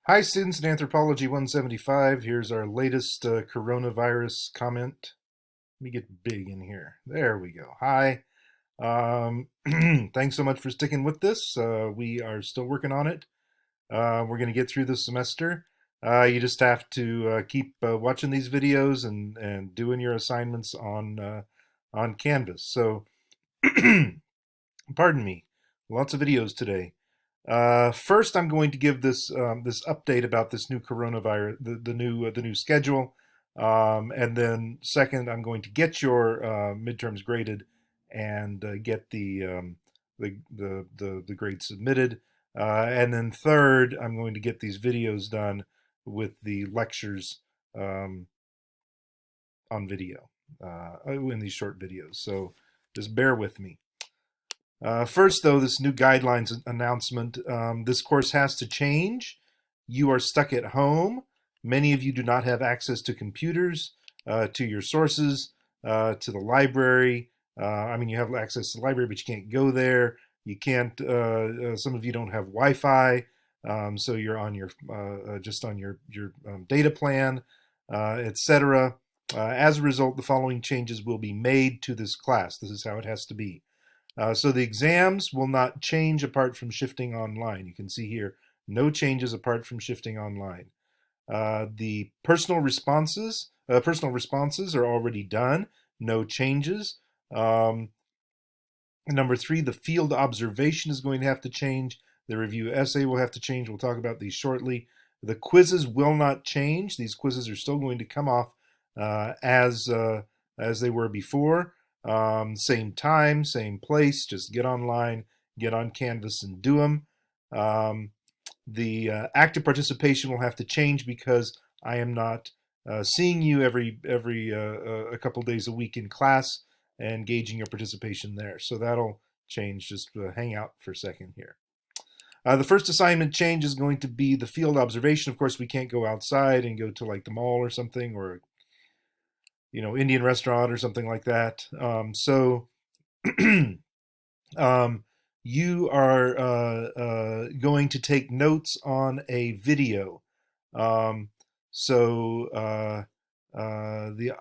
Hi, students in Anthropology 175. Here's our latest coronavirus comment. Let me get big in here. There we go. Hi. Thanks so much for sticking with this. We are still working on it. We're going to get through this semester. You just have to keep watching these videos and doing your assignments on Canvas. So, pardon me. Lots of videos today. First, I'm going to give this update about this new coronavirus, the new schedule, and then second, I'm going to get your midterms graded and get the grades submitted, and then third, I'm going to get these videos done with the lectures um, on video in these short videos. So just bear with me. First, though, this new guidelines announcement. This course has to change. You are stuck at home. Many of you do not have access to computers, to your sources, to the library. You have access to the library, but you can't go there. You can't. Some of you don't have Wi-Fi, so you're on your just on your data plan, etc. As a result, the following changes will be made to this class. This is how it has to be. So the exams will not change apart from shifting online. You can see here, no changes apart from shifting online. The personal responses are already done, no changes. Um, Number three, the field observation is going to have to change. The review essay will have to change. We'll talk about these shortly. The quizzes will not change. These quizzes are still going to come off as they were before. Same time, same place. Just get online, get on Canvas, and do them. The active participation will have to change because I am not seeing you every a couple days a week in class and gauging your participation there. So that'll change. Just hang out for a second here. The first assignment change is going to be the field observation. Of course, we can't go outside and go to like the mall or something, or Indian restaurant or something like that. So um, you are going to take notes on a video. Um, the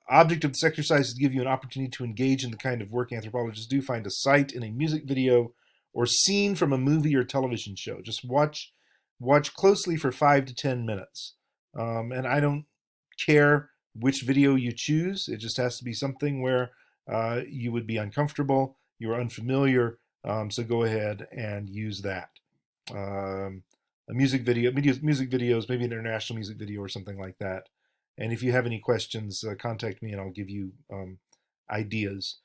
object of this exercise is to give you an opportunity to engage in the kind of work anthropologists do. Find a site in a music video or scene from a movie or television show. Just watch closely for 5 to 10 minutes. And I don't care which video you choose. It just has to be something where you would be uncomfortable, you are unfamiliar. So go ahead and use that. A music videos, maybe an international music video or something like that. And if you have any questions, contact me and I'll give you ideas.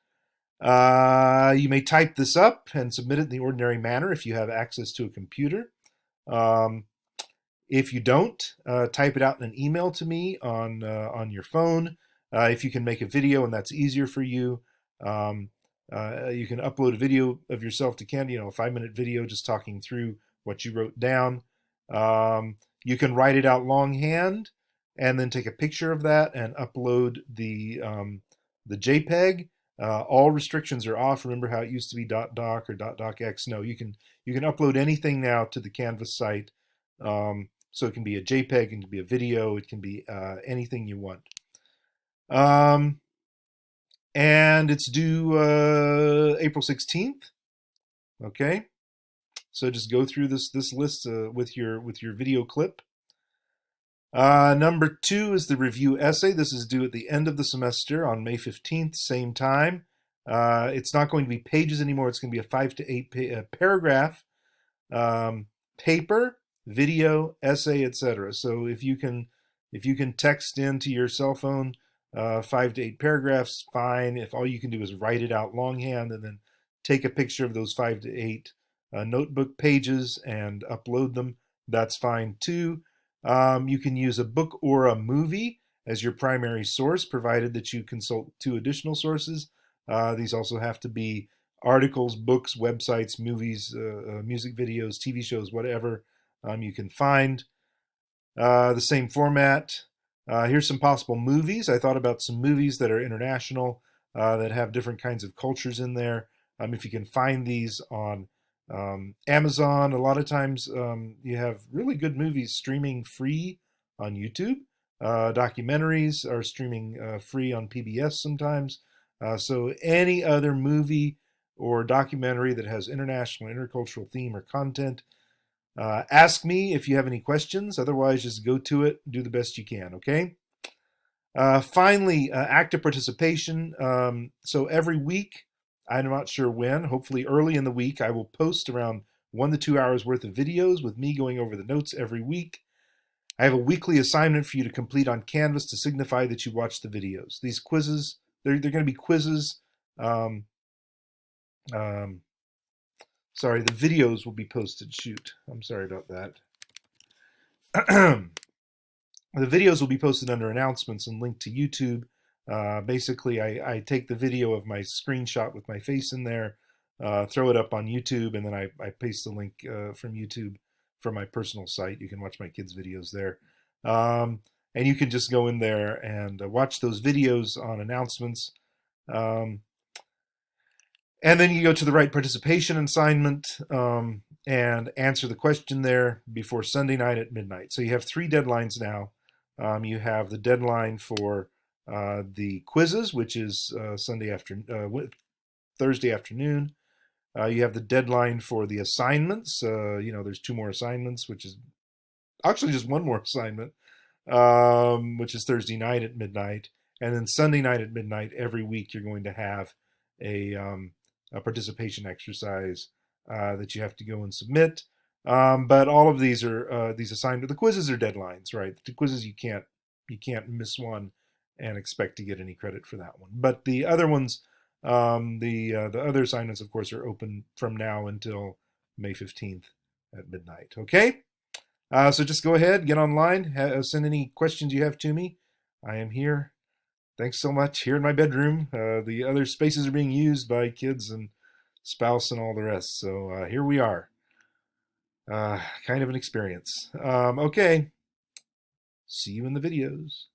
You may type this up and submit it in the ordinary manner if you have access to a computer. Um, if you don't, type it out in an email to me on your phone. If you can make a video and that's easier for you, you can upload a video of yourself to Candy, a 5-minute video just talking through what you wrote down. You can write it out longhand and then take a picture of that and upload the JPEG. All restrictions are off. Remember how it used to be .doc or .docx? No, you can upload anything now to the Canvas site. So it can be a JPEG, it can be a video, it can be anything you want. And it's due April 16th. Okay, so just go through this list with your video clip. Number two is the review essay. This is due at the end of the semester on May 15th, same time. It's not going to be pages anymore. It's going to be a 5 to 8 paragraph paper, video, essay, etc. So if you can text into your cell phone 5 to 8 paragraphs, fine. If all you can do is write it out longhand and then take a picture of those 5 to 8 notebook pages and upload them, that's fine too. You can use a book or a movie as your primary source, provided that you consult 2 additional sources. These also have to be articles, books, websites, movies, music videos, TV shows, whatever you can find. The same format. Here's some possible movies. I thought about some movies that are international, that have different kinds of cultures in there. If you can find these on Amazon, a lot of times you have really good movies streaming free on YouTube. Documentaries are streaming free on PBS sometimes. So any other movie or documentary that has international, intercultural theme or content, ask me if you have any questions. Otherwise, just go to it, do the best you can, okay? Finally, active participation. So every week, I'm not sure when, hopefully early in the week, I will post around 1 to 2 hours worth of videos with me going over the notes every week. I have a weekly assignment for you to complete on Canvas to signify that you watched the videos. These quizzes, they're going to be quizzes. Um, um, sorry, the videos will be posted. Shoot, I'm sorry about that. The videos will be posted under announcements and linked to YouTube. Basically, I take the video of my screenshot with my face in there, throw it up on YouTube, and then I paste the link from YouTube from my personal site. You can watch my kids' videos there. And you can just go in there and watch those videos on announcements. And then you go to the right participation assignment and answer the question there before Sunday night at midnight. So you have 3 deadlines now. You have the deadline for the quizzes, which is Thursday afternoon. You have the deadline for the assignments. There's 2 more assignments, which is actually just 1 more assignment, which is Thursday night at midnight. And then Sunday night at midnight, every week, you're going to have a participation exercise that you have to go and submit. But all of these are these assignments. The quizzes are deadlines, right? The quizzes you can't miss one and expect to get any credit for that one. But the other ones, the other assignments, of course, are open from now until May 15th at midnight. Okay, so just go ahead, get online, send any questions you have to me. I am here. Thanks so much. Here in my bedroom, the other spaces are being used by kids and spouse and all the rest. So here we are. Kind of an experience. Okay. See you in the videos.